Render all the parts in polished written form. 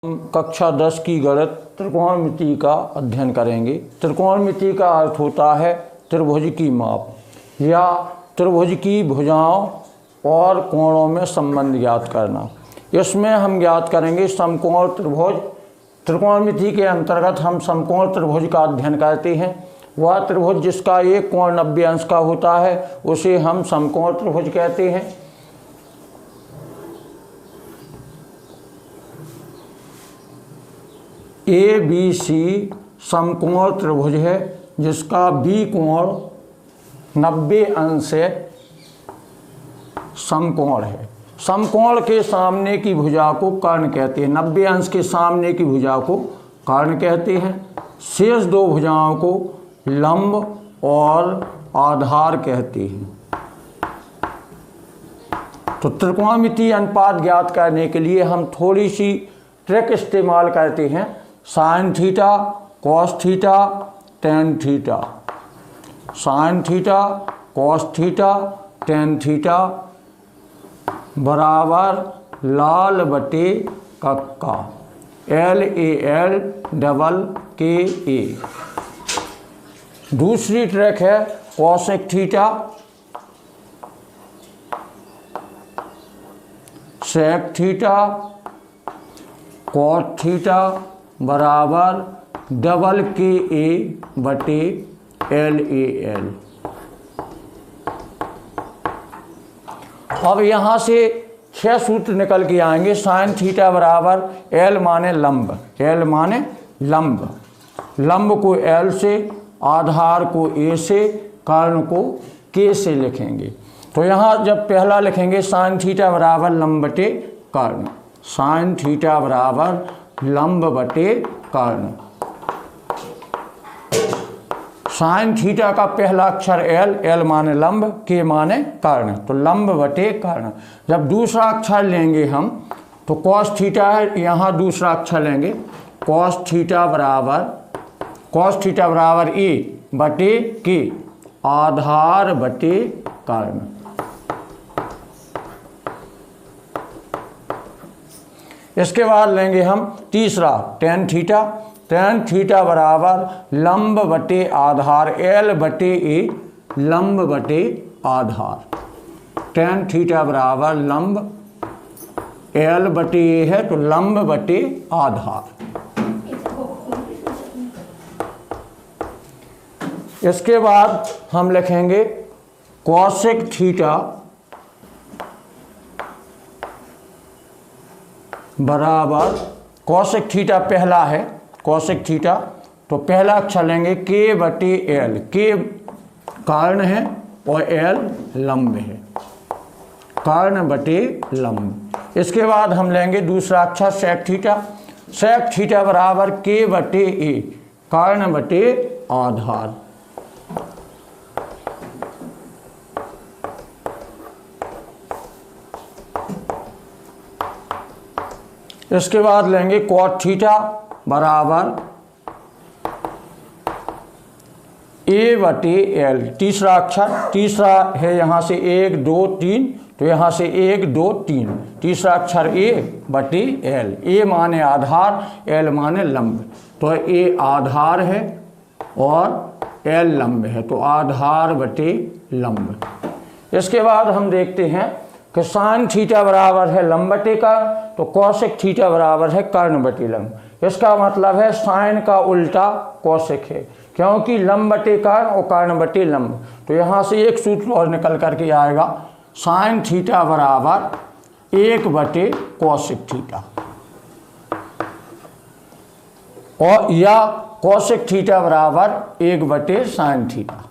हम कक्षा 10 की गणित त्रिकोणमिति का अध्ययन करेंगे। त्रिकोणमिति का अर्थ होता है त्रिभुज की माप या त्रिभुज की भुजाओं और कोणों में संबंध ज्ञात करना। इसमें हम ज्ञात करेंगे समकोण त्रिभुज। त्रिकोणमिति के अंतर्गत हम समकोण त्रिभुज का अध्ययन करते हैं। वह त्रिभुज जिसका एक कोण 90 अंश का होता है उसे हम समकोण त्रिभुज कहते हैं। ABC समकोण त्रिभुज है जिसका बी कोण 90 अंश से समकोण है। समकोण के सामने की भुजा को कर्ण कहते हैं। 90 अंश के सामने की भुजा को कर्ण कहते हैं। शेष दो भुजाओं को लंब और आधार कहते हैं। तो त्रिकोणमिति अनुपात ज्ञात करने के लिए हम थोड़ी सी ट्रिक इस्तेमाल करते हैं। Sine theta, cos theta, tan theta. Sine theta, cos theta, tan theta बराबर लाल बटे कक्का LAL डबल KA। दूसरी ट्रिक है cosec theta, sec theta, cot theta बराबर डबल KA बटे LAL। अब यहाँ से 6 सूत्र निकल के आएंगे। साइन थीटा बराबर L माने लंब, L माने लंब, लंब को L से, आधार को A से, कर्ण को K से लिखेंगे। तो यहाँ जब पहला लिखेंगे साइन थीटा बराबर लंब बटे कर्ण, साइन थीटा बराबर लंब बटे कर्ण। साइन थीटा का पहला अक्षर L, L माने लंब, K माने कर्ण, तो लंब बटे कर्ण। जब दूसरा अक्षर लेंगे हम तो कॉस थीटा है, यहाँ दूसरा अक्षर लेंगे कॉस थीटा बराबर A बटे K, आधार बटे कर्ण। इसके बाद लेंगे हम तीसरा टेन थीटा। टेन थीटा बराबर लंब बटे आधार L बटे A, लंब बटे आधार। टेन थीटा बराबर लंब L बटे A है तो लंब बटे आधार। इसके बाद हम लिखेंगे कॉसेक थीटा बराबर, कॉसेक थीटा पहला है, कॉसेक थीटा तो पहला अक्षर लेंगे K बटे L। K कर्ण है और L लंब है, कर्ण बटे लंब। इसके बाद हम लेंगे दूसरा अक्षर सेक थीटा। सेक थीटा बराबर K बटे A, कर्ण बटे आधार। इसके बाद लेंगे कॉट थीटा बराबर A बटे L। तीसरा अक्षर, तीसरा है यहाँ से 1 2 3, तो यहाँ से 1 2 3, तीसरा अक्षर A बटे L। A माने आधार, L माने लंब, तो A आधार है और L लंब है, तो आधार बटे लंब। इसके बाद हम देखते हैं कि साइन थीटा बराबर है लंब बटे कर्ण, तो कॉसेक थीटा बराबर है कर्ण बटे लंब। इसका मतलब है साइन का उल्टा कॉसेक है, क्योंकि लंब बटे कर्ण और कर्ण बटे लंब। तो यहाँ से एक सूत्र और निकल करके आएगा, साइन थीटा बराबर 1 बटे कॉसेक थीटा, और या कॉसेक थीटा बराबर 1 बटे साइन थीटा,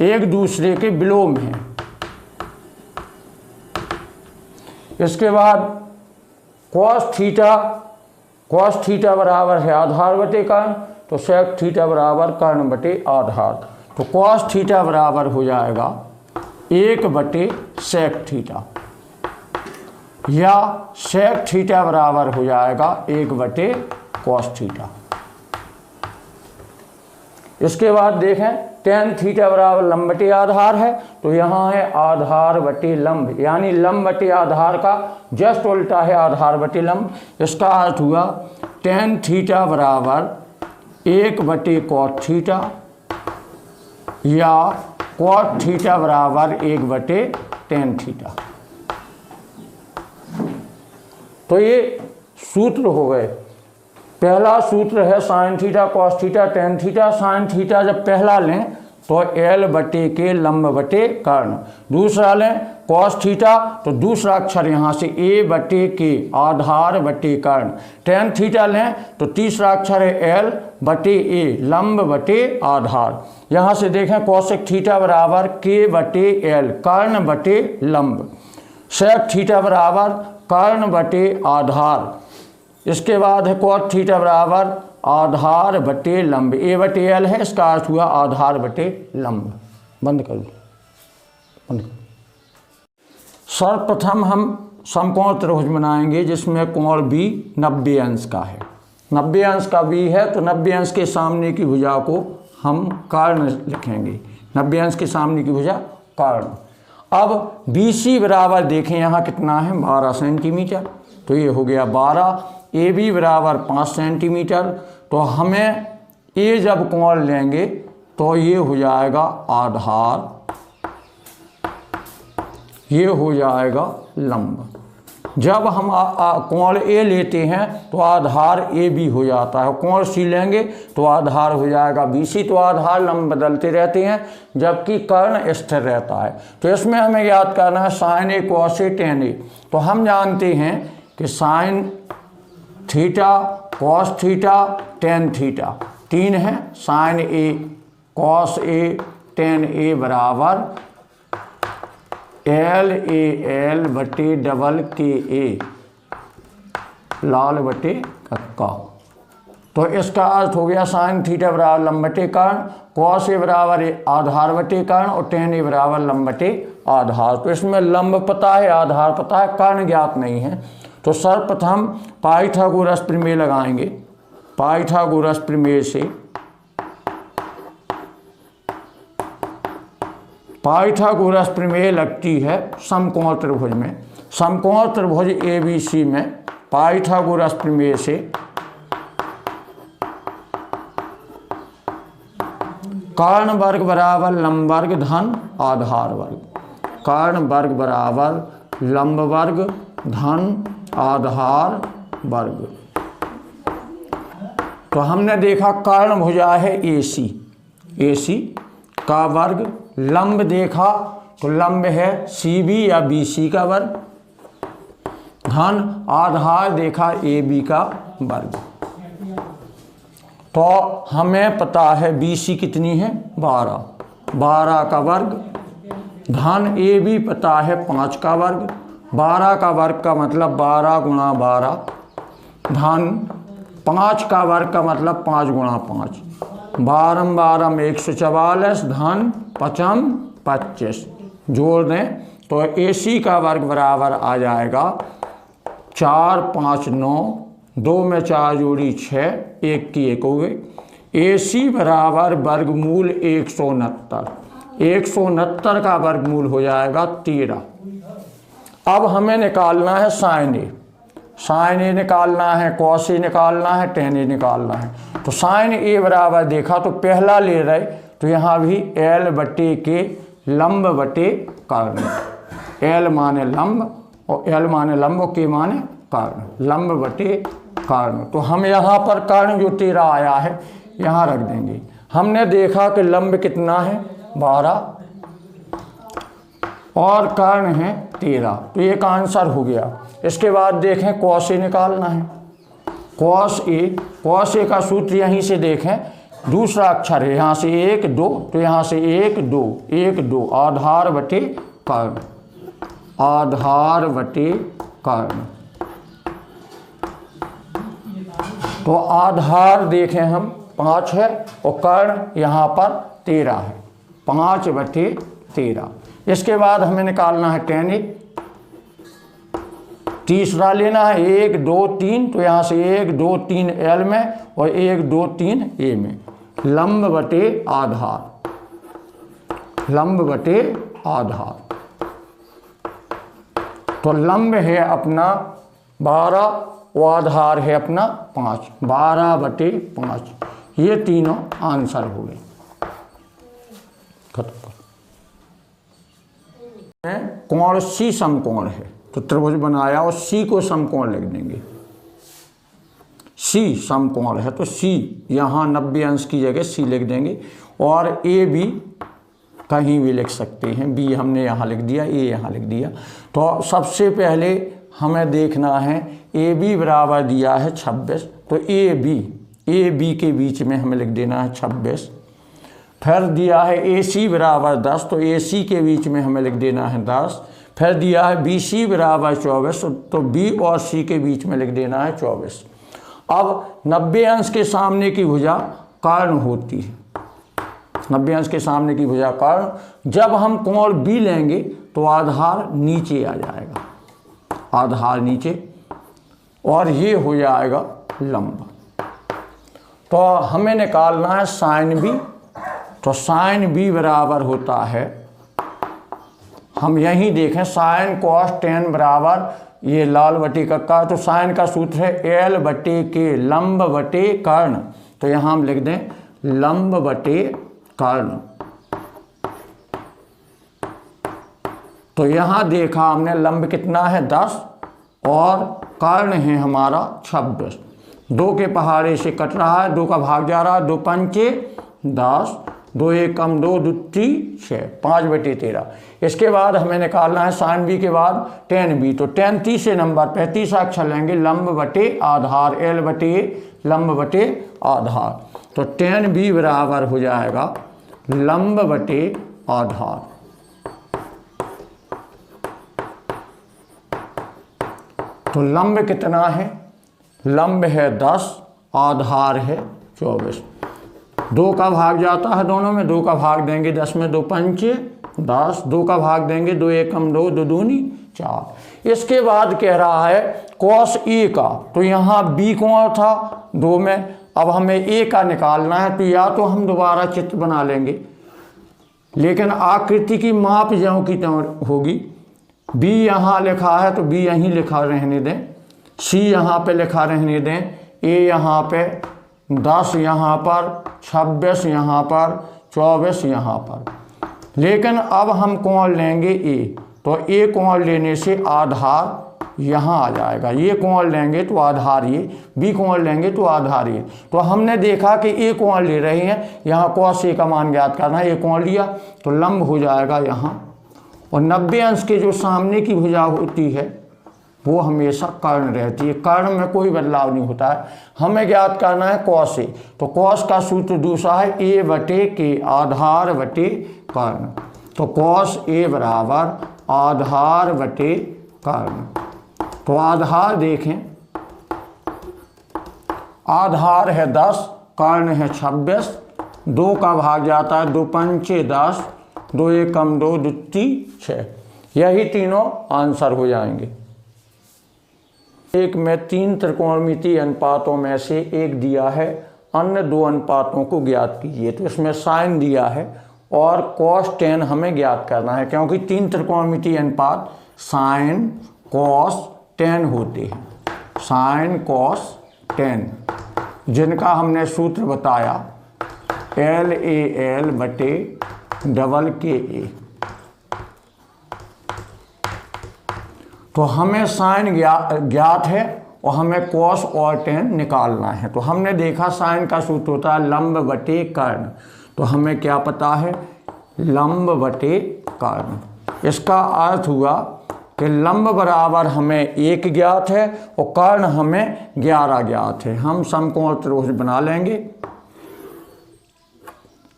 एक दूसरे के विलोम हैं। इसके बाद कॉस थीटा बराबर है आधार बटे कर्ण, तो सेक थीटा बराबर कर्ण बटे आधार। तो कॉस थीटा बराबर हो जाएगा 1 बटे सेक थीटा, या सेक थीटा बराबर हो जाएगा 1 बटे कॉस थीटा। इसके बाद देखें टेन थीटा बराबर लंब बटे आधार है, तो यहाँ है आधार बटे लंब, यानी लंब बटे आधार का जस्ट उल्टा है आधार बटे लंब। इसका अर्थ हुआ टेन थीटा बराबर 1 बटे कॉट थीटा या कॉट थीटा बराबर 1 बटे टेन थीटा। तो ये सूत्र हो गए। पहला सूत्र है sign theta cos theta tan theta. Sine theta जब पहला लें तो एल बटे के लंब बटे कर्ण, दूसरा लें कॉस थीटा तो दूसरा अक्षर यहाँ से ए बटे के आधार बटे कर्ण, टेन थीटा लें तो तीसरा अक्षर है एल बटे ए लंब बटे आधार। यहाँ से देखें कॉसेक थीटा बराबर के बटे एल कर्ण बटे लंब, सेक थीटा बराबर कर्ण बटे आधार। इसके बाद है कॉट थीटा बराबर आधार बटे लंब, ए बटे एल है, इसका अर्थ हुआ आधार बटे लंब। बंद करो, बंद करो। सर्वप्रथम हम समकोण त्रिभुज बनाएंगे जिसमें कोण बी 90 अंश का है। 90 अंश का बी है तो 90 अंश के सामने की भुजा को हम कर्ण लिखेंगे। 90 अंश के सामने की भुजा कर्ण। अब बी सी बराबर देखें यहाँ कितना है 12 सेंटीमीटर, तो ये हो गया 12। ए बी बराबर 5 सेंटीमीटर, तो हमें ए जब कोण लेंगे तो ये हो जाएगा आधार, ये हो जाएगा लंब। जब हम कोण ए लेते हैं तो आधार ए बी हो जाता है, कोण सी लेंगे तो आधार हो जाएगा बी सी। तो आधार लंब बदलते रहते हैं जबकि कर्ण स्थिर रहता है। तो इसमें हमें याद करना है sign A cos A ten ए। तो हम जानते हैं कि sign theta cos theta tan theta 3 है, sign A cos A ten ए बराबर एल ए एल बटे डबल के ए लाल बटे कक्का। तो इसका अर्थ हो गया साइन थीटा बराबर लंब बटे कर्ण, कॉस ए बराबर आधार बटे कर्ण और टेन ए बराबर लंब बटे आधार। तो इसमें लंब पता है, आधार पता है, कर्ण ज्ञात नहीं है। तो सर्वप्रथम पाइथागोरस प्रमेय लगाएंगे। पाइथागोरस प्रमेय से पाइथागोरस प्रमेय लगती है समकोण त्रिभुज में। समकोण त्रिभुज ए बी सी में पाइथागोरस प्रमेय से कर्ण वर्ग बराबर लंब वर्ग धन आधार वर्ग, कर्ण वर्ग बराबर लंब वर्ग धन आधार वर्ग। तो हमने देखा कर्ण भुजा है ए सी का वर्ग, लंब देखा तो लंब है सी बी या बी सी का वर्ग, धन आधार देखा ए बी का वर्ग। तो हमें पता है बी सी कितनी है 12 का वर्ग, धन ए बी पता है 5 का वर्ग, 12 का वर्ग का मतलब 12 गुणा 12, धन 5 का वर्ग का मतलब 5 गुणा 5, 12 12 में 144, धन 5 25। जोड़ दें तो ए सी का वर्ग बराबर आ जाएगा 4 5 9, 2 में 4 जोड़ी 6, 1 की 1 हो गई। ए सी बराबर वर्गमूल 169 का वर्गमूल हो जाएगा 13। अब हमें निकालना है साइन ए निकालना है, कॉस ए निकालना है, टेन ए निकालना है। तो साइन ए बराबर देखा तो पहला ले रहे तो यहाँ भी एल बटे के लंब बटे कर्ण, एल माने लंब और एल माने लंब और के माने कर्ण, लंब बटे कर्ण। तो हम यहाँ पर कर्ण जो 13 आया है यहाँ रख देंगे। हमने देखा कि लंब कितना है 12 और कर्ण है 13, तो एक आंसर हो गया। इसके बाद देखें कॉस ए निकालना है। कॉस ए का सूत्र यहीं से देखें, दूसरा अक्षर है यहाँ से 1 2, तो यहाँ से 1 2 आधार बटे कर्ण, आधार बटे कर्ण। तो आधार देखें हम 5 है और कर्ण यहाँ पर 13 है, 5 बटे 13। इसके बाद हमें निकालना है टेन ए, तीसरा लेना है 1 2 3, तो यहाँ से 1 2 3 एल में और 1 2 3 ए में, लंब बटे आधार, लंब बटे आधार। तो लंब है अपना 12 और आधार है अपना 5, 12 बटे 5। ये तीनों आंसर हो गए। खत्म कर। कोण सी समकोण है, तो त्रिभुज बनाया और सी को समकोण लिख देंगे। सी समकोण है तो सी यहाँ 90 अंश की जगह सी लिख देंगे, और ए बी कहीं भी लिख सकते हैं। बी हमने यहाँ लिख दिया, ए यहाँ लिख दिया। तो सबसे पहले हमें देखना है ए बी बराबर दिया है 26, तो ए बी के बीच में हमें लिख देना है 26। फिर दिया है ए सी बराबर 10, तो ए सी के बीच में हमें लिख देना है 10। फिर दिया है बी सी बराबर 24, तो बी और सी के बीच में लिख देना है 24। अब 90 अंश के सामने की भुजा कर्ण होती है। 90 अंश के सामने की भुजा कर्ण। जब हम कोण बी लेंगे तो आधार नीचे आ जाएगा, आधार नीचे, और ये हो जाएगा लंब। तो हमें निकालना है साइन बी। तो साइन बी बराबर होता है, हम यहीं देखें, साइन कॉस टेन बराबर ये लाल बटे कक्का, तो साइन का सूत्र है एल बटे के लंब बटे कर्ण। तो यहाँ हम लिख दें लंब बटे कर्ण। तो यहाँ देखा हमने लंब कितना है 10 और कर्ण है हमारा 26। 2 के पहाड़े से कट रहा है, 2 का भाग जा रहा है, 2 पंचे 10, 2 एक कम 2, 2 3 6, 5 बटे 13। इसके बाद हमें निकालना है साइन बी के बाद टेन बी। तो टेन तीसरे नंबर पे तीसरा अक्षर लेंगे, लंब बटे आधार, एल बटे लंब बटे आधार। तो टेन बी बराबर हो जाएगा लंब बटे आधार। तो लंब कितना है? लंब है 10, आधार है 24। 2 का भाग जाता है दोनों में, 2 का भाग देंगे 10 में, 2 पंचे 10, 2 का भाग देंगे 2 एक कम 2, 2 दूनी 4। इसके बाद कह रहा है कॉस ए का। तो यहाँ बी कोण था 2 में, अब हमें ए का निकालना है। तो या तो हम दोबारा चित्र बना लेंगे, लेकिन आकृति की माप ज्यों की त्यों होगी। बी यहाँ लिखा है तो बी यहीं लिखा रहने दें, सी यहाँ पे लिखा रहने दें, ए यहाँ पे 10 यहाँ पर, 26 यहाँ पर, 24 यहाँ पर। लेकिन अब हम कोण लेंगे ए, तो ए कोण लेने से आधार यहाँ आ जाएगा। ये कोण लेंगे तो आधार ये, बी कोण लेंगे तो आधार ये। तो हमने देखा कि ए कोण ले रहे हैं, यहाँ कॉस ए का मान ज्ञात करना है। ए कोण लिया तो लंब हो जाएगा यहाँ, और 90 अंश के जो सामने की भुजा होती है वो हमेशा कर्ण रहती है। कर्ण में कोई बदलाव नहीं होता है। हमें ज्ञात करना है कॉस ए। तो कॉस का सूत्र दूसरा है ए बटे के, आधार बटे कर्ण। तो कॉस ए बराबर आधार बटे कर्ण। तो आधार देखें, आधार है 10, कर्ण है 26, 2 का भाग जाता है 2 पंचे 10, 2 एक कम 2, 2 3 6। यही तीनों आंसर हो जाएंगे। एक में 3 त्रिकोणमितीय अनुपातों में से एक दिया है, अन्य 2 अनुपातों को ज्ञात कीजिए। तो इसमें साइन दिया है और कॉस टेन हमें ज्ञात करना है, क्योंकि 3 त्रिकोणमितीय अनुपात साइन कॉस टेन होते हैं। साइन कॉस टेन, जिनका हमने सूत्र बताया एल ए एल बटे डबल के ए। तो हमें साइन ज्ञात है और हमें कॉस और टेन निकालना है। तो हमने देखा साइन का सूत्र होता है लंब बटे कर्ण। तो हमें क्या पता है? लंब बटे कर्ण। इसका अर्थ हुआ कि लंब बराबर हमें 1 ज्ञात है और कर्ण हमें 11 ज्ञात है। हम समकोण त्रिभुज बना लेंगे।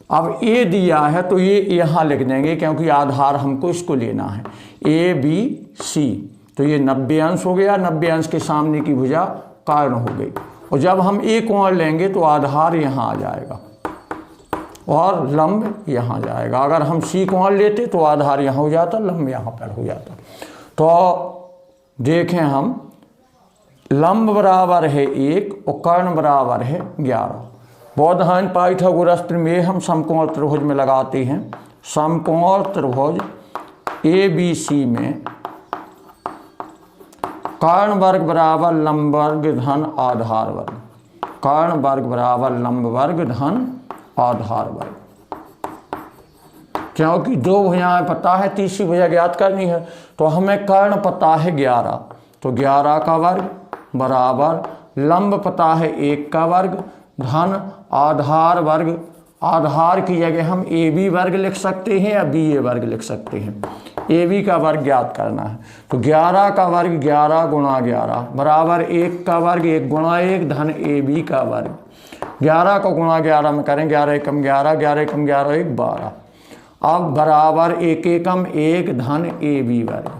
अब ए दिया है तो ये यहाँ लिख देंगे, क्योंकि आधार हमको इसको लेना है। ए बी सी, तो ये 90 अंश हो गया। 90 अंश के सामने की भुजा कर्ण हो गई। और जब हम ए कोण लेंगे तो आधार यहाँ आ जाएगा और लंब यहाँ जाएगा। अगर हम सी कोण लेते तो आधार यहाँ हो जाता, लंब यहाँ पर हो जाता। तो देखें हम, लंब बराबर है 1 और कर्ण बराबर है 11। बौद्धायन पाइथागोरस प्रमेय हम समकोण त्रिभुज में लगाते हैं। समकोण त्रिभुज ABC में कर्ण वर्ग बराबर लंब वर्ग धन आधार वर्ग, कर्ण वर्ग बराबर लंब वर्ग धन आधार वर्ग। क्योंकि दो भुजाएं पता है, तीसरी भुजा ज्ञात करनी है, तो हमें कर्ण पता है 11, तो 11 का वर्ग बराबर लंब पता है 1 का वर्ग धन आधार वर्ग। आधार की जगह हम AB वर्ग लिख सकते हैं या BA वर्ग लिख सकते हैं। AB का वर्ग ज्ञात करना है, तो 11 का वर्ग 11 गुणा 11 बराबर 1 का वर्ग 1 गुणा 1 धन AB का वर्ग। 11 को गुणा 11 में करें, 11 एकम 11, 11 एकम 11 1 12। अब बराबर 1 एकम 1 धन AB वर्ग,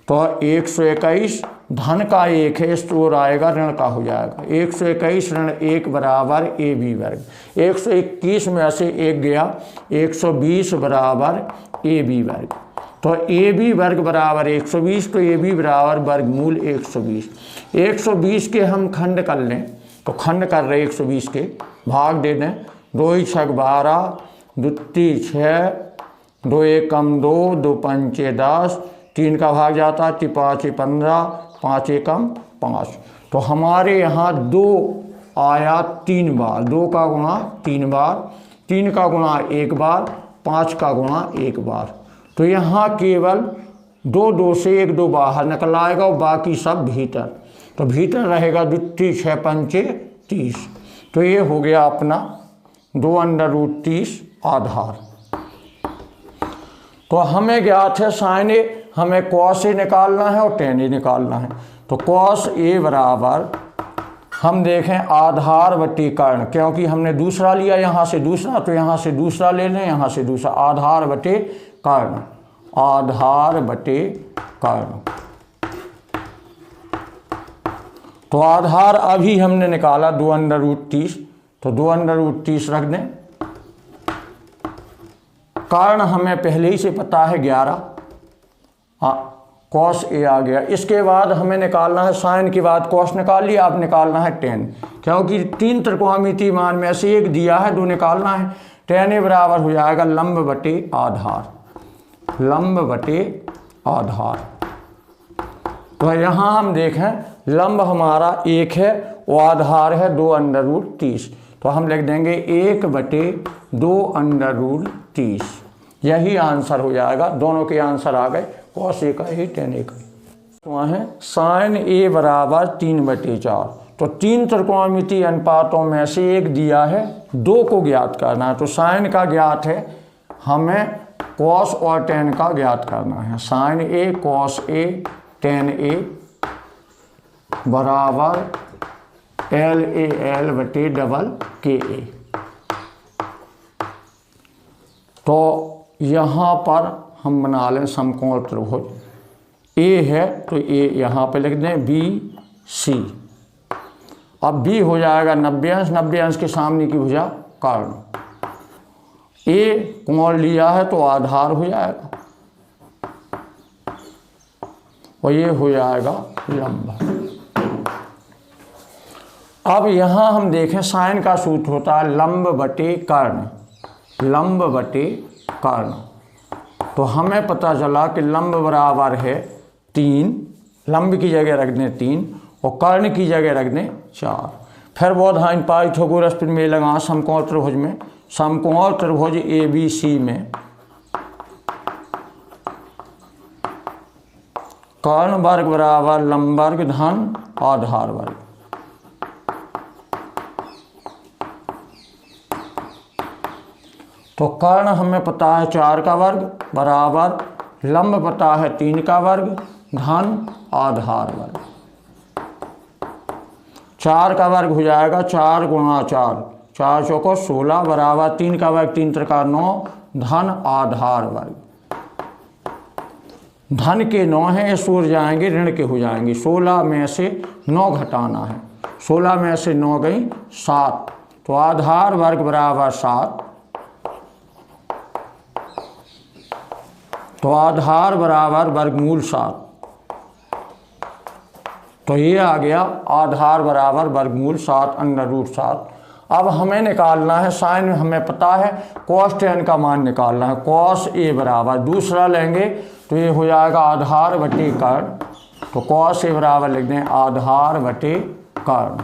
तो 121 धन का 1 है, इस ओर आएगा ऋण का हो जाएगा। 121 ऋण 1 बराबर AB वर्ग। 121 में से 1 गया, 120 बराबर AB वर्ग। तो AB वर्ग बराबर 120, तो AB बराबर वर्गमूल 120। 120 के हम खंड कर लें, तो खंड कर रहे 120 के भाग दे दें। 2 छक 12, 2 6, 2 एकम 2, 2 पंचे 10, 3 का भाग जाता है, 3 5 15, 5 एकम 5। तो हमारे यहाँ 2 आया 3 बार, 2 का गुणा 3 बार, 3 का गुणा 1 बार, 5 का गुणा 1 बार। तो यहाँ केवल 2 2 से 1 2 बाहर निकल आएगा और बाकी सब भीतर। तो भीतर रहेगा 2 6 पंचे 30। तो ये हो गया अपना 2√30 आधार। तो हमें ज्ञात है साइन ए, हमें कॉस ए निकालना है और टेन ए निकालना है। तो कॉस ए बराबर हम देखें आधार बटे कर्ण, क्योंकि हमने दूसरा लिया यहाँ से दूसरा, तो यहाँ से दूसरा ले लें, यहाँ से दूसरा। आधार बटे कर्ण, आधार बटे कर्ण। तो आधार अभी हमने निकाला 2√30, तो 2√30 रख दें। कर्ण हमें पहले ही से पता है 11, कॉस ए आ गया। इसके बाद हमें निकालना है साइन के बाद कॉस निकाल लिया, अब निकालना है टेन, क्योंकि 3 त्रिकोणमितीय मान में से 1 दिया है, 2 निकालना है। टेन ए बराबर हो जाएगा लंब बटे आधार, लंब बटे आधार। तो यहाँ हम देखें लंब हमारा 1 है और आधार है 2√30, तो हम लिख देंगे 1 बटे 2√30। यही आंसर हो जाएगा, दोनों के आंसर आ गए, कॉस ए का ही टेन ए का। तो है साइन ए बराबर 3/4। तो 3 त्रिकोणमितीय अनुपातों में से 1 दिया है, 2 को ज्ञात करना है। तो साइन का ज्ञात है, हमें कॉस और टेन का ज्ञात करना है। Sign A cos A ten ए बराबर LAL बटे डबल KA। तो यहाँ पर हम बना लें समकोण त्रिभुज। A है तो A यहाँ पे लिख दें BC। अब B हो जाएगा 90 अंश, 90 अंश के सामने की भुजा कर्ण। A कोण लिया है तो आधार हो जाएगा और ये हो जाएगा लंब। अब यहाँ हम देखें साइन का सूत्र होता है लंब बटे कर्ण, लंब बटे कर्ण। तो हमें पता चला कि लंब बराबर है 3, लंब की जगह रख दें 3 और कर्ण की जगह रख दें 4। फिर बोधायन पाइथागोरस प्रमेय लगा समकोण त्रिभुज में। समकोण त्रिभुज ABC में कर्ण वर्ग बराबर लंब वर्ग धन आधार वर्ग। तो कर्ण हमें पता है 4 का वर्ग बराबर लंब पता है 3 का वर्ग धन आधार वर्ग। 4 का वर्ग हो जाएगा 4 गुणा 4, 4 चौको 16 बराबर 3 का वर्ग 3 त्रिका 9 धन आधार वर्ग। धन के 9 हैं, इस ओर जाएंगे ऋण के हो जाएंगे। 16 में से 9 घटाना है, 16 में से 9 गई 7, तो आधार वर्ग बराबर 7। तो आधार बराबर वर्गमूल 7। तो ये आ गया आधार बराबर वर्गमूल 7 √7। अब हमें निकालना है साइन, हमें पता है कॉस टेन का मान निकालना है। कॉस ए बराबर, दूसरा लेंगे तो ये हो जाएगा आधार बटे कर्ण, तो कॉस ए बराबर लिख दें आधार बटे कर्ण।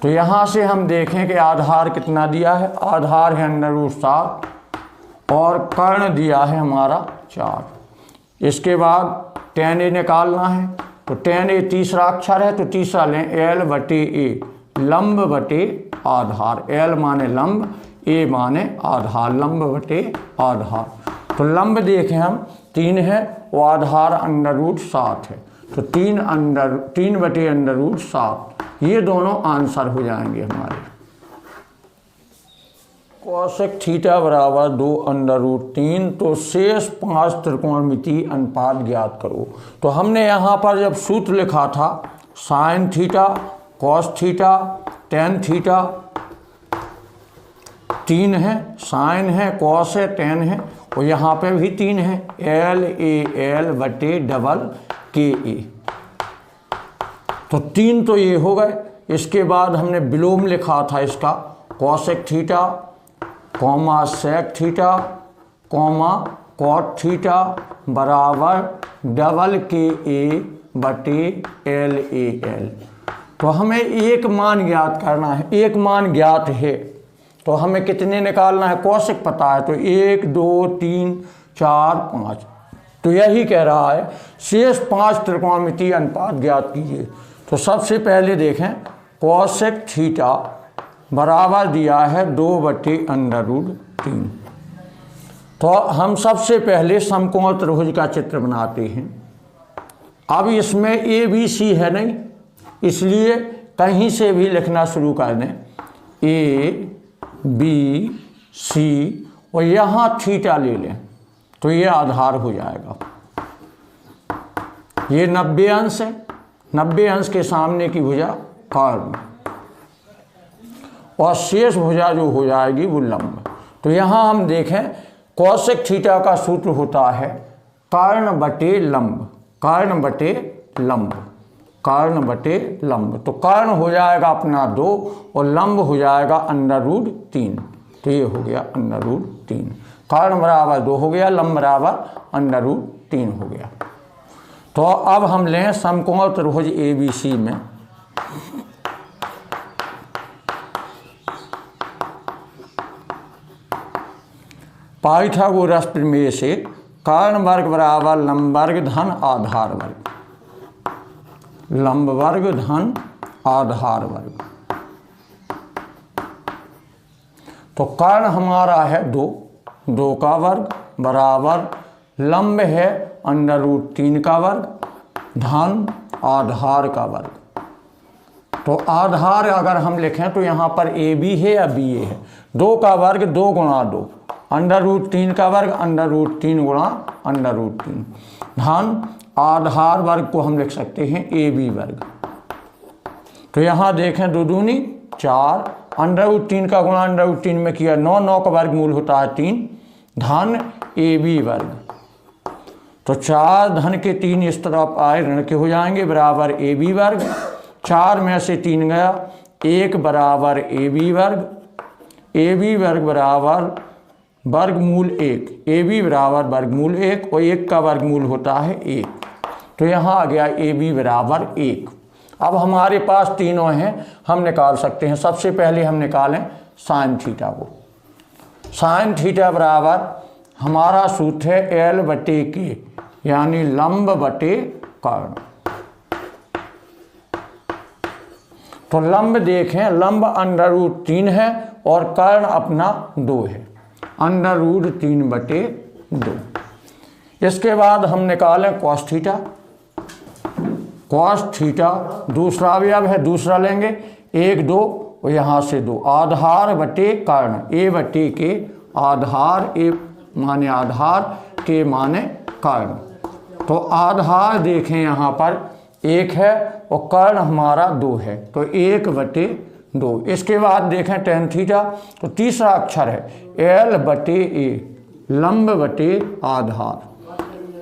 तो यहाँ से हम देखें कि आधार कितना दिया है, आधार है √7 और कर्ण दिया है हमारा 4। इसके बाद टेन ए निकालना है, तो टेन ए तीसरा अक्षर है तो तीसरा लें एल बटे ए, लंब बटे आधार। एल माने लंब, ए माने आधार, लंब बटे आधार। तो लंब देखें हम 3 है और आधार √7 है, तो 3 बटे √7, ये दोनों आंसर हो जाएंगे हमारे। कोसेक थीटा बराबर 2√3, तो शेष 5 त्रिकोणमितीय अनुपात ज्ञात करो। तो हमने यहाँ पर जब सूत्र लिखा था sign theta, cos theta, tan theta, 3 है, साइन है, कॉस है, टेन है, और यहाँ पे भी 3 है, एल ए एल बटे डबल के ए। तो 3 तो ये हो गए। इसके बाद हमने विलोम लिखा था इसका cosec theta, comma sec theta, comma cot theta बराबर डबल के ए बटे एल ए एल। तो हमें एक मान ज्ञात करना है, एक मान ज्ञात है तो हमें कितने निकालना है, कौशिक पता है, तो 1 2 3 4 5। तो यही कह रहा है शेष 5 त्रिकोणमितीय अनुपात ज्ञात कीजिए। तो सबसे पहले देखें कौशिक थीटा बराबर दिया है 2/√3। तो हम सबसे पहले समकोण त्रिभुज का चित्र बनाते हैं। अब इसमें ए बी सी है नहीं, इसलिए कहीं से भी लिखना शुरू कर दें, ए बी सी, और यहाँ थीटा ले लें तो ये आधार हो जाएगा। ये 90 अंश है, 90 अंश के सामने की भुजा कर्ण, और शेष भुजा जो हो जाएगी वो लंब। तो यहाँ हम देखें कौशिक थीटा का सूत्र होता है कर्ण बटे लंब, कर्ण बटे लंब, कर्ण बटे लंब। तो कर्ण हो जाएगा अपना 2 और लंब हो जाएगा √3। तो ये हो गया √3, कर्ण बराबर 2 हो गया, लंब बराबर √3 हो गया। तो अब हम लें समकोण त्रिभुज ABC में पाइथागोरस प्रमेय से कर्ण वर्ग बराबर लंब वर्ग धन आधार वर्ग, लंब वर्ग धन आधार वर्ग। तो कर्ण हमारा है 2, 2 का वर्ग बराबर लंब है √3 का वर्ग धन आधार का वर्ग। तो आधार अगर हम लिखें तो यहाँ पर ए बी है या बी ए है, 2 का वर्ग 2 गुणा 2, √3 का वर्ग √3 गुणा √3 धन आधार वर्ग को हम लिख सकते हैं ए बी वर्ग। तो यहाँ देखें 2 दूनी 4, √3 का गुणा √3 में किया 9, 9 का वर्गमूल होता है 3 धन ए बी वर्ग। तो 4 धन के 3 इस तरफ आए ऋण के हो जाएंगे बराबर ए बी वर्ग। 4 में से 3 गया, 1 बराबर ए बी वर्ग बराबर वर्गमूल 1, ए बी बराबर वर्गमूल 1, और 1 का वर्गमूल होता है 1। तो यहाँ आ गया ए बी बराबर 1। अब हमारे पास तीनों हैं, हम निकाल सकते हैं। सबसे पहले हम निकालें साइन थीटा को। साइन थीटा बराबर हमारा सूत्र है एल बटे के, यानी लंब बटे कर्ण। तो लंब देखें, लंब √3 है और कर्ण अपना 2 है, √3/2। इसके बाद हम निकालें कॉस थीटा। कॉस थीटा दूसरा अवयव है, दूसरा लेंगे 1 2 और यहाँ से 2, आधार बटे कर्ण, ए बटे के आधार, ए माने आधार, के माने कर्ण। तो आधार देखें यहाँ पर 1 है और कर्ण हमारा 2 है, तो 1/2। इसके बाद देखें टेन थीटा, तो तीसरा अक्षर है एल बटे ए, लंब बटे आधार।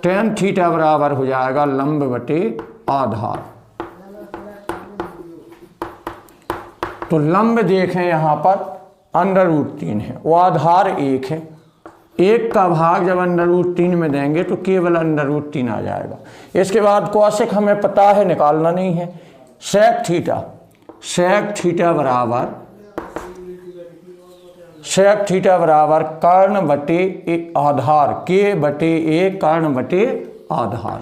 टेन थीटा बराबर हो जाएगा लंब बटे आधार। तो लंब देखें यहाँ पर √3 है, वो आधार 1 है। 1 का भाग जब √3 में देंगे तो केवल √3 आ जाएगा। इसके बाद कौशिक हमें पता है, निकालना नहीं है। सेक थीटा बराबर कर्ण बटे आधार, के बटे ए कर्ण बटे आधार।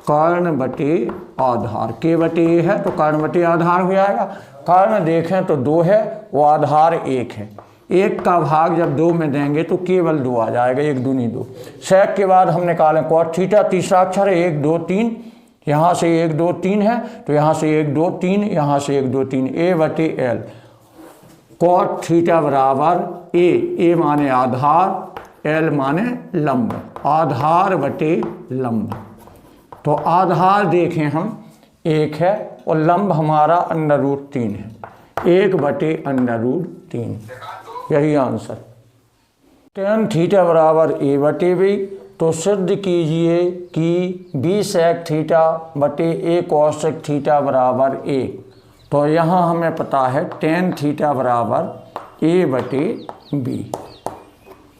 कर्ण बटे आधार, के बटे ए है तो कर्ण बटे आधार हो जाएगा। कर्ण देखें तो 2 है, वो आधार 1 है। 1 का भाग जब 2 में देंगे तो केवल 2 आ जाएगा, 1 दूनी 2। सेक के बाद हम निकालें कॉट थीटा, तीसरा अक्षर है 1 2 3, यहाँ से 1 2 3 है तो यहाँ से 1 2 3, यहाँ से 1 2 3, ए बटे एल। कॉट थीटा बराबर ए माने आधार, एल माने लंब, आधार बटे लंब। तो आधार देखें हम 1 है और लंब हमारा √3 है, 1 बटे √3, यही आंसर। tan थीटा बराबर a बटे b, तो सिद्ध कीजिए कि b sec थीटा बटे a cosec थीटा बराबर a। तो यहाँ हमें पता है tan थीटा बराबर a बटे b।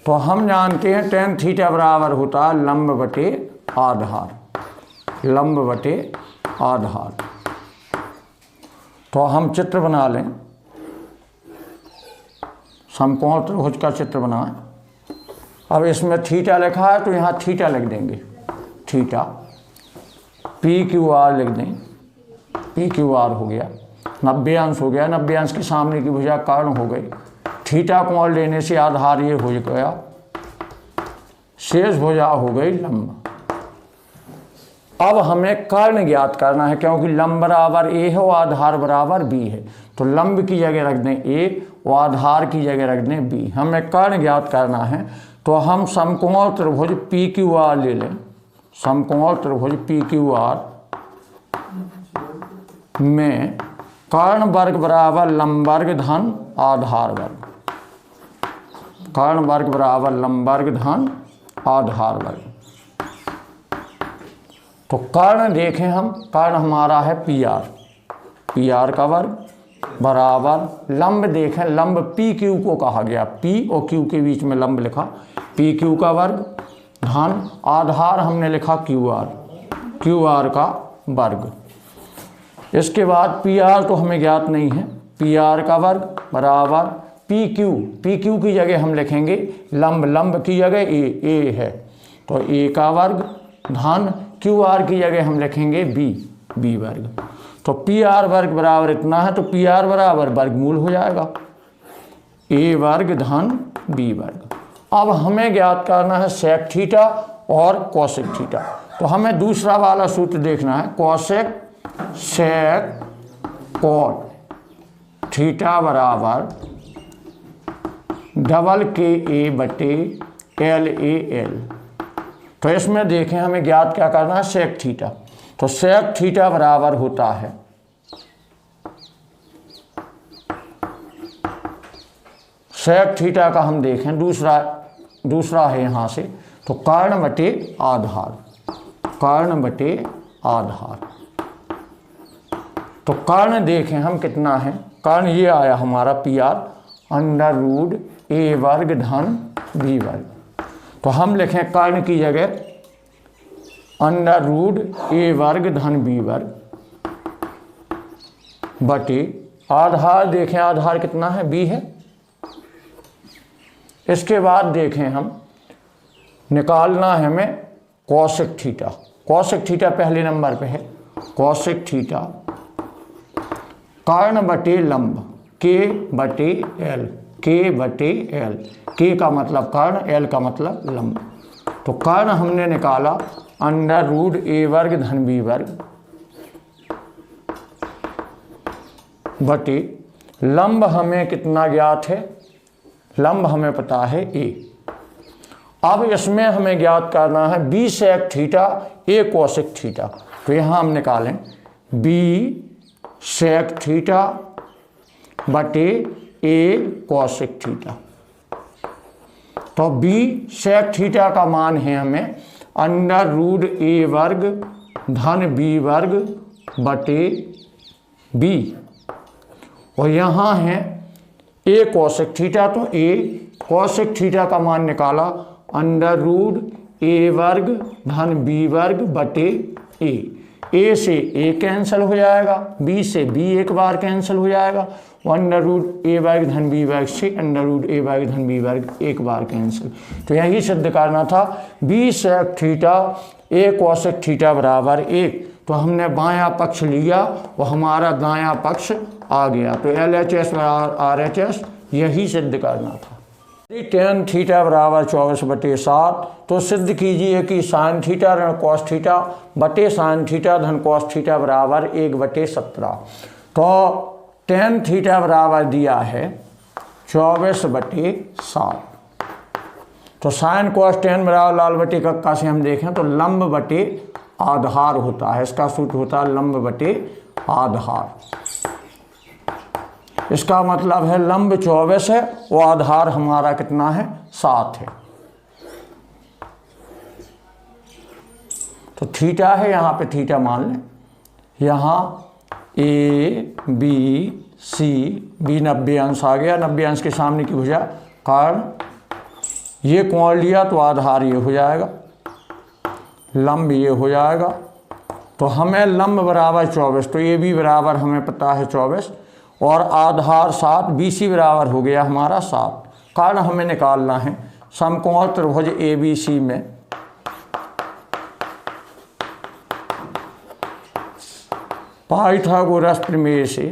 तो हम जानते हैं tan थीटा बराबर होता है लंब बटे आधार, लंब बटे आधार। तो हम चित्र बना लें, समकोण त्रिभुज का चित्र बनाएं। अब इसमें थीटा लिखा है तो यहाँ थीटा लिख देंगे, थीटा। PQR लिख दें, PQR हो गया, 90 अंश हो गया, 90 अंश के सामने की भुजा कर्ण हो गई। थीटा कोण लेने से आधार ये हो गया, शेष भुजा हो गई लंब। अब हमें कर्ण ज्ञात करना है, क्योंकि लंब बराबर a है और आधार बराबर b है। तो लंब की जगह रख दें a और आधार की जगह रख दें b। हमें कर्ण ज्ञात करना है तो हम समकोण त्रिभुज PQR ले लें। समकोण त्रिभुज PQR में कर्ण वर्ग बराबर लंब वर्ग धन आधार वर्ग, कर्ण वर्ग बराबर लंब वर्ग धन आधार वर्ग। तो कर्ण देखें हम, कर्ण हमारा है PR का वर्ग बराबर लंब देखें, लंब PQ को कहा गया, P और Q के बीच में लंब लिखा, PQ का वर्ग धन आधार हमने लिखा QR का वर्ग। इसके बाद PR तो हमें ज्ञात नहीं है, PR का वर्ग बराबर PQ की जगह हम लिखेंगे लंब की जगह A है तो A का वर्ग धन QR की जगह हम लिखेंगे B वर्ग। तो PR वर्ग बराबर इतना है तो PR बराबर वर्गमूल हो जाएगा, A वर्ग धन B वर्ग। अब हमें ज्ञात करना है सेक थीटा और कॉसेक थीटा। तो हमें दूसरा वाला सूत्र देखना है, कॉसेक सेक कॉट थीटा बराबर डबल KA बटे LAL। तो इसमें देखें हमें ज्ञात क्या करना है, सेक थीटा। तो सेक थीटा बराबर होता है सेक थीटा का हम देखें दूसरा है यहाँ से, तो कर्ण बटे आधार, कर्ण बटे आधार। तो कर्ण देखें हम कितना है, कर्ण ये आया हमारा PR √A वर्ग धन B वर्ग। तो हम लिखें कर्ण की जगह √A वर्ग धन B वर्ग बटे आधार देखें, आधार कितना है, B है। इसके बाद देखें हम निकालना है हमें कॉसेक थीटा। कॉसेक थीटा पहले नंबर पे है, कॉसेक थीटा कर्ण बटे लंब K बटे L, K बटे L, K का मतलब कर्ण, L का मतलब लंब। तो कर्ण हमने निकाला √A वर्ग धन B वर्ग बटे लंब हमें कितना ज्ञात है, लंब हमें पता है A। अब इसमें हमें ज्ञात करना है B sec theta A cosec theta. तो यहाँ हम निकालें B सेक थीटा बटे A कॉसेक थीटा। तो B सेक थीटा का मान है हमें √A वर्ग धन B वर्ग बटे B और यहाँ है ए कोसेक थीटा, तो ए कोसेक थीटा का मान निकाला अंडर रूट ए वर्ग धन बी वर्ग बटे ए से ए कैंसिल हो जाएगा, बी से बी एक बार कैंसिल हो जाएगा, अंडर रूट ए वर्ग धन बी वर्ग से अंडर रूट ए वर्ग धन बी वर्ग एक बार कैंसिल। तो यही सिद्ध करना था बी सेक थीटा ए कोसेक थीटा बराबर 1। तो हमने बायां पक्ष लिया, वो हमारा दायां पक्ष आ गया, तो LHS बराबर RHS यही सिद्ध करना था। टेन थीटा बराबर 24/7, तो सिद्ध कीजिए कि साइन थीटा ऋण कॉस थीटा बटे साइन थीटा धन कॉस थीटा बराबर 1/17। तो टेन थीटा बराबर दिया है 24/7। तो साइन कॉस टेन बराबर लाल बटे कक्का से हम देखें तो लंब बटे आधार होता है, इसका सूत्र होता है लंब बटे आधार। इसका मतलब है लंब 24 है वो आधार हमारा कितना है 7 है। तो थीटा है, यहाँ पे थीटा मान लें, यहाँ ए बी सी, बी 90 अंश आ गया, 90 अंश के सामने की भुजा कारण ये कोण लिया तो आधार ये हो जाएगा, लंब ये हो जाएगा। तो हमें लंब बराबर 24, तो ये भी बराबर हमें पता है 24 और आधार 7, BC बराबर हो गया हमारा 7। कारण हमें निकालना है समकोण त्रिभुज ABC में पाइथागोरस प्रमेय से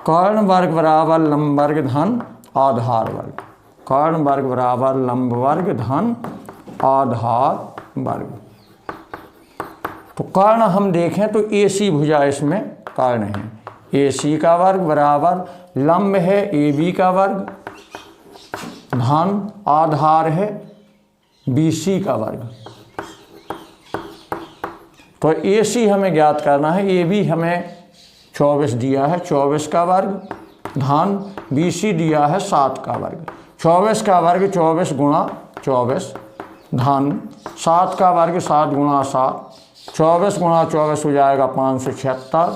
कर्ण वर्ग बराबर लंब वर्ग धन आधार वर्ग, कर्ण वर्ग बराबर लंब वर्ग धन आधार वर्ग। तो कर्ण हम देखें तो AC भुजा इसमें कर्ण है, AC का वर्ग बराबर लंब है AB का वर्ग धन आधार है BC का वर्ग। तो AC हमें ज्ञात करना है, AB हमें 24 दिया है, 24 का वर्ग धन BC दिया है 7 का वर्ग। 24 का वर्ग 24 गुणा 24 धन 7 का वर्ग 7 गुणा 7, 24 गुणा 24 हो जाएगा 576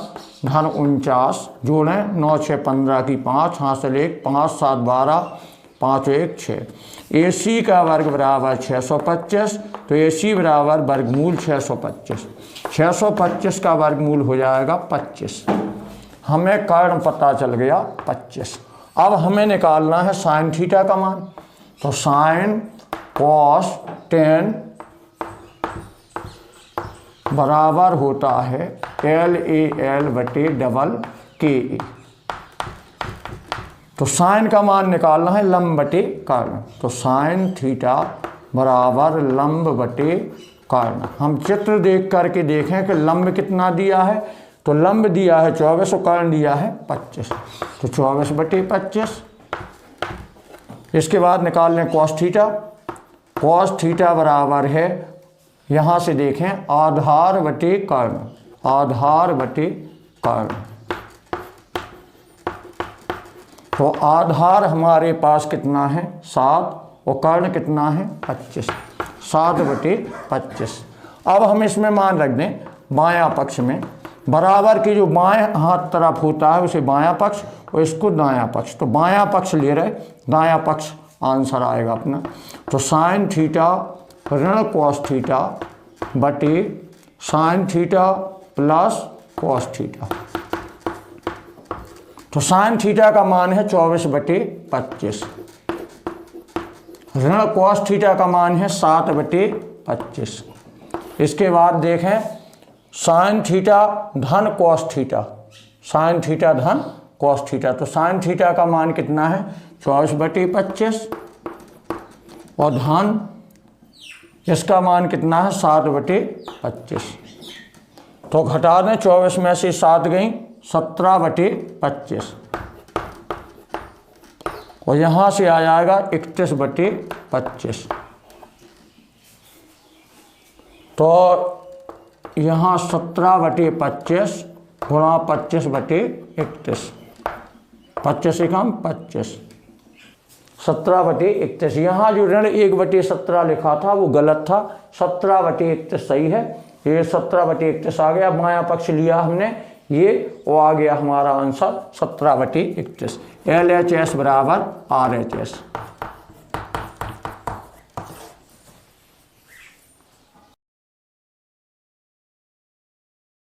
धन 49, जोड़ें 9 6 15 की 5, हासिल 1, 5 7 12, 5 1 6। AC का वर्ग बराबर 625, तो AC बराबर वर्गमूल 625, 625 का वर्गमूल हो जाएगा 25। हमें कर्ण पता चल गया 25। अब हमें निकालना है साइन थीटा का मान, तो साइन कॉस टेन बराबर होता है LAL बटे डबल KA। तो साइन का मान निकालना है लंब बटे कर्ण, तो साइन थीटा बराबर लंब बटे कर्ण। हम चित्र देख करके देखें कि लंब कितना दिया है, तो लंब दिया है 24 और कर्ण दिया है 25, तो 24/25। इसके बाद निकाल लें कॉस थीटा, कॉस थीटा बराबर है, यहाँ से देखें आधार बटे कर्ण, आधार बटे कर्ण। तो आधार हमारे पास कितना है 7 और कर्ण कितना है 25, 7/25। अब हम इसमें मान रख दें बायां पक्ष में, बराबर की जो बाएं हाथ तरफ होता है उसे बायां पक्ष और इसको दायां पक्ष, तो बायां पक्ष ले रहे, दायां पक्ष आंसर आएगा अपना। तो साइन थीटा ऋण कॉस थीटा बटे sine theta plus cos theta. तो साइन थीटा का मान है 24/25, ऋण कॉस थीटा का मान है 7/25। इसके बाद देखें साइन थीटा धन कॉस थीटा, साइन थीटा धन कॉस थीटा, तो साइन थीटा का मान कितना है 24/25 और धन इसका मान कितना है 7/25। तो घटा दें 24 में से 7 गई 17/25 और यहाँ से आ जाएगा 31/25। तो यहाँ 17/25 गुणा 25/31, 25 एकम 25, 17/31। यहाँ जो ऋण 1/17 लिखा था वो गलत था, 17/31 सही है। ये 17/31 आ गया, बायां पक्ष लिया हमने, ये वो आ गया हमारा आंसर 17/31। LHS बराबर RHS।